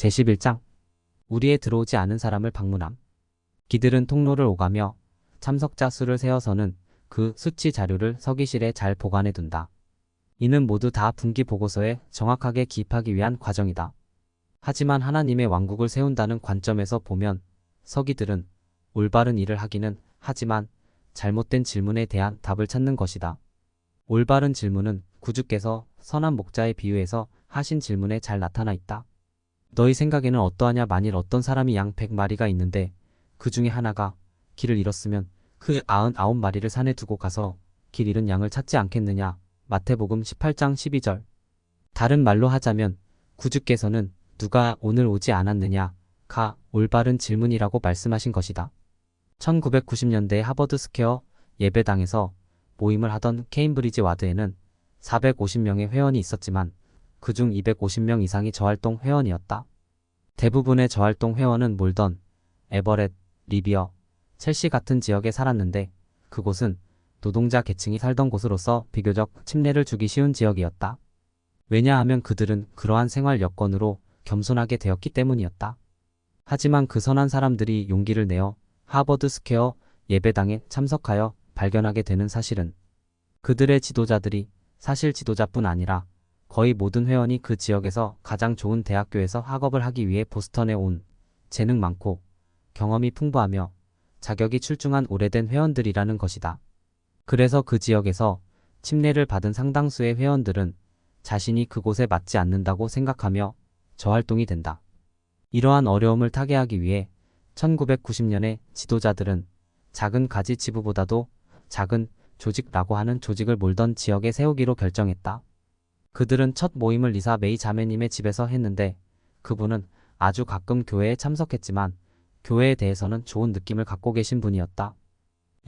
제11장 우리에 들어오지 않은 사람을 방문함. 기들은 통로를 오가며 참석자 수를 세어서는 그 수치 자료를 서기실에 잘 보관해 둔다. 이는 모두 다 분기 보고서에 정확하게 기입하기 위한 과정이다. 하지만 하나님의 왕국을 세운다는 관점에서 보면 서기들은 올바른 일을 하기는 하지만 잘못된 질문에 대한 답을 찾는 것이다. 올바른 질문은 구주께서 선한 목자에 비유해서 하신 질문에 잘 나타나 있다. 너희 생각에는 어떠하냐? 만일 어떤 사람이 양 100마리가 있는데 그 중에 하나가 길을 잃었으면 그 99마리를 산에 두고 가서 길 잃은 양을 찾지 않겠느냐? 마태복음 18장 12절. 다른 말로 하자면 구주께서는 누가 오늘 오지 않았느냐가 올바른 질문이라고 말씀하신 것이다. 1990년대 하버드 스퀘어 예배당에서 모임을 하던 케임브리지 와드에는 450명의 회원이 있었지만 그중 250명 이상이 저활동 회원이었다. 대부분의 저활동 회원은 몰던, 에버렛, 리비어, 첼시 같은 지역에 살았는데 그곳은 노동자 계층이 살던 곳으로서 비교적 침례를 주기 쉬운 지역이었다. 왜냐하면 그들은 그러한 생활 여건으로 겸손하게 되었기 때문이었다. 하지만 그 선한 사람들이 용기를 내어 하버드 스퀘어 예배당에 참석하여 발견하게 되는 사실은 그들의 지도자들이 사실 지도자뿐 아니라 거의 모든 회원이 그 지역에서 가장 좋은 대학교에서 학업을 하기 위해 보스턴에 온 재능 많고 경험이 풍부하며 자격이 출중한 오래된 회원들이라는 것이다. 그래서 그 지역에서 침례를 받은 상당수의 회원들은 자신이 그곳에 맞지 않는다고 생각하며 저활동이 된다. 이러한 어려움을 타개하기 위해 1990년에 지도자들은 작은 가지 지부보다도 작은 조직라고 하는 조직을 몰던 지역에 세우기로 결정했다. 그들은 첫 모임을 리사 메이 자매님의 집에서 했는데 그분은 아주 가끔 교회에 참석했지만 교회에 대해서는 좋은 느낌을 갖고 계신 분이었다.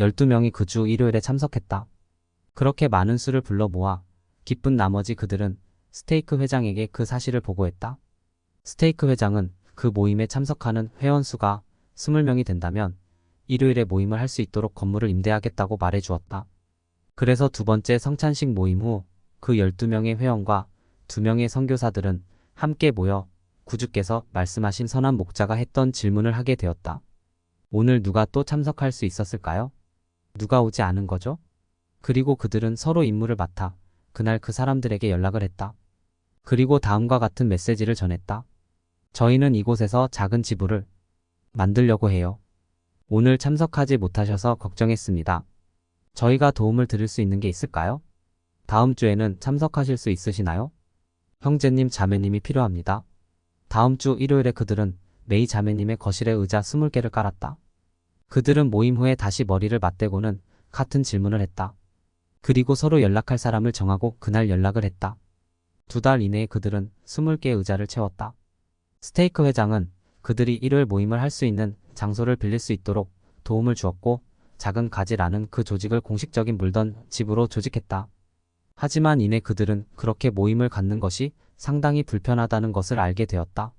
12명이 그 주 일요일에 참석했다. 그렇게 많은 수를 불러 모아 기쁜 나머지 그들은 스테이크 회장에게 그 사실을 보고했다. 스테이크 회장은 그 모임에 참석하는 회원 수가 20명이 된다면 일요일에 모임을 할 수 있도록 건물을 임대하겠다고 말해 주었다. 그래서 두 번째 성찬식 모임 후 그 12명의 회원과 2명의 선교사들은 함께 모여 구주께서 말씀하신 선한 목자가 했던 질문을 하게 되었다. 오늘 누가 또 참석할 수 있었을까요? 누가 오지 않은 거죠? 그리고 그들은 서로 임무를 맡아 그날 그 사람들에게 연락을 했다. 그리고 다음과 같은 메시지를 전했다. 저희는 이곳에서 작은 지부를 만들려고 해요. 오늘 참석하지 못하셔서 걱정했습니다. 저희가 도움을 드릴 수 있는 게 있을까요? 다음 주에는 참석하실 수 있으시나요? 형제님, 자매님이 필요합니다. 다음 주 일요일에 그들은 메이 자매님의 거실에 의자 20개를 깔았다. 그들은 모임 후에 다시 머리를 맞대고는 같은 질문을 했다. 그리고 서로 연락할 사람을 정하고 그날 연락을 했다. 2달 이내에 그들은 20개의 의자를 채웠다. 스테이크 회장은 그들이 일요일 모임을 할 수 있는 장소를 빌릴 수 있도록 도움을 주었고 작은 가지라는 그 조직을 공식적인 물던 집으로 조직했다. 하지만 이내 그들은 그렇게 모임을 갖는 것이 상당히 불편하다는 것을 알게 되었다.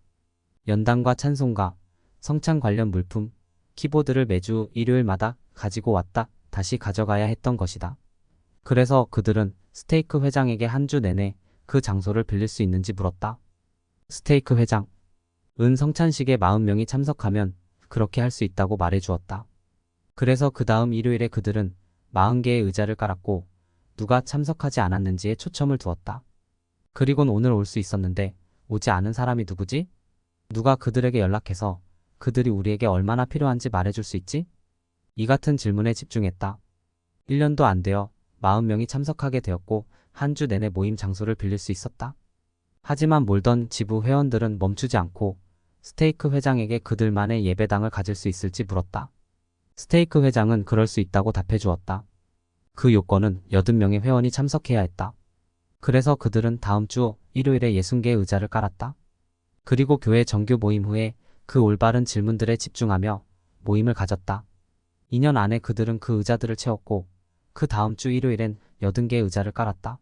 연단과 찬송가, 성찬 관련 물품, 키보드를 매주 일요일마다 가지고 왔다 다시 가져가야 했던 것이다. 그래서 그들은 스테이크 회장에게 한 주 내내 그 장소를 빌릴 수 있는지 물었다. 스테이크 회장, 은 성찬식에 40명이 참석하면 그렇게 할 수 있다고 말해 주었다. 그래서 그 다음 일요일에 그들은 40개의 의자를 깔았고 누가 참석하지 않았는지에 초점을 두었다. 그리곤 오늘 올 수 있었는데 오지 않은 사람이 누구지? 누가 그들에게 연락해서 그들이 우리에게 얼마나 필요한지 말해줄 수 있지? 이 같은 질문에 집중했다. 1년도 안 되어 40명이 참석하게 되었고 한 주 내내 모임 장소를 빌릴 수 있었다. 하지만 몰던 지부 회원들은 멈추지 않고 스테이크 회장에게 그들만의 예배당을 가질 수 있을지 물었다. 스테이크 회장은 그럴 수 있다고 답해 주었다. 그 요건은 80명의 회원이 참석해야 했다. 그래서 그들은 다음 주 일요일에 60개의 의자를 깔았다. 그리고 교회 정규 모임 후에 그 올바른 질문들에 집중하며 모임을 가졌다. 2년 안에 그들은 그 의자들을 채웠고 그 다음 주 일요일엔 80개의 의자를 깔았다.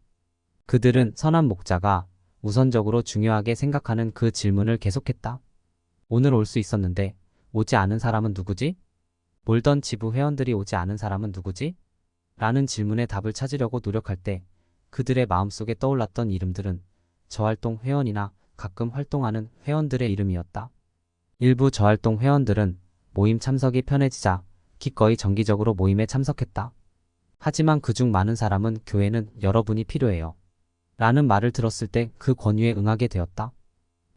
그들은 선한 목자가 우선적으로 중요하게 생각하는 그 질문을 계속했다. 오늘 올 수 있었는데 오지 않은 사람은 누구지? 몰던 지부 회원들이 오지 않은 사람은 누구지? 라는 질문에 답을 찾으려고 노력할 때 그들의 마음속에 떠올랐던 이름들은 저활동 회원이나 가끔 활동하는 회원들의 이름이었다. 일부 저활동 회원들은 모임 참석이 편해지자 기꺼이 정기적으로 모임에 참석했다. 하지만 그중 많은 사람은 교회는 여러분이 필요해요. 라는 말을 들었을 때 그 권유에 응하게 되었다.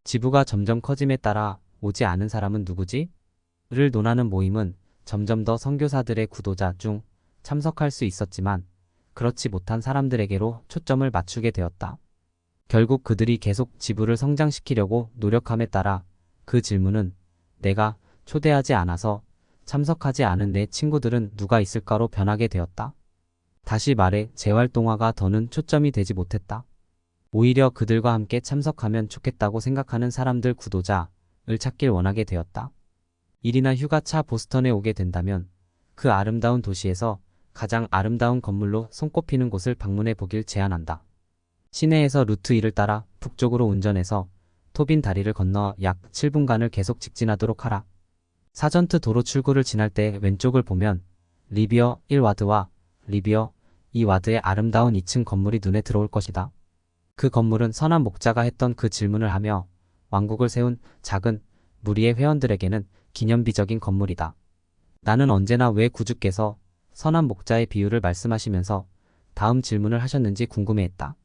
지부가 점점 커짐에 따라 오지 않은 사람은 누구지? 를 논하는 모임은 점점 더 선교사들의 구도자 중 참석할 수 있었지만 그렇지 못한 사람들에게로 초점을 맞추게 되었다. 결국 그들이 계속 지부를 성장시키려고 노력함에 따라 그 질문은 내가 초대하지 않아서 참석하지 않은 내 친구들은 누가 있을까로 변하게 되었다. 다시 말해 재활동화가 더는 초점이 되지 못했다. 오히려 그들과 함께 참석하면 좋겠다고 생각하는 사람들 구도자를 찾길 원하게 되었다. 일이나 휴가차 보스턴에 오게 된다면 그 아름다운 도시에서 가장 아름다운 건물로 손꼽히는 곳을 방문해 보길 제안한다. 시내에서 루트 2를 따라 북쪽으로 운전해서 토빈 다리를 건너 약 7분간을 계속 직진하도록 하라. 사전트 도로 출구를 지날 때 왼쪽을 보면 리비어 1와드와 리비어 2와드의 아름다운 2층 건물이 눈에 들어올 것이다. 그 건물은 선한 목자가 했던 그 질문을 하며 왕국을 세운 작은 무리의 회원들에게는 기념비적인 건물이다. 나는 언제나 왜 구주께서 선한 목자의 비유를 말씀하시면서 다음 질문을 하셨는지 궁금해했다.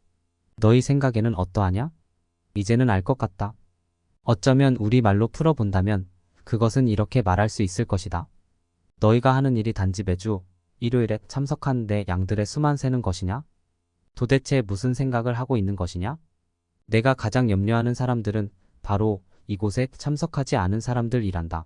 너희 생각에는 어떠하냐? 이제는 알 것 같다. 어쩌면 우리 말로 풀어본다면 그것은 이렇게 말할 수 있을 것이다. 너희가 하는 일이 단지 매주 일요일에 참석하는데 양들의 수만 세는 것이냐? 도대체 무슨 생각을 하고 있는 것이냐? 내가 가장 염려하는 사람들은 바로 이곳에 참석하지 않은 사람들이란다.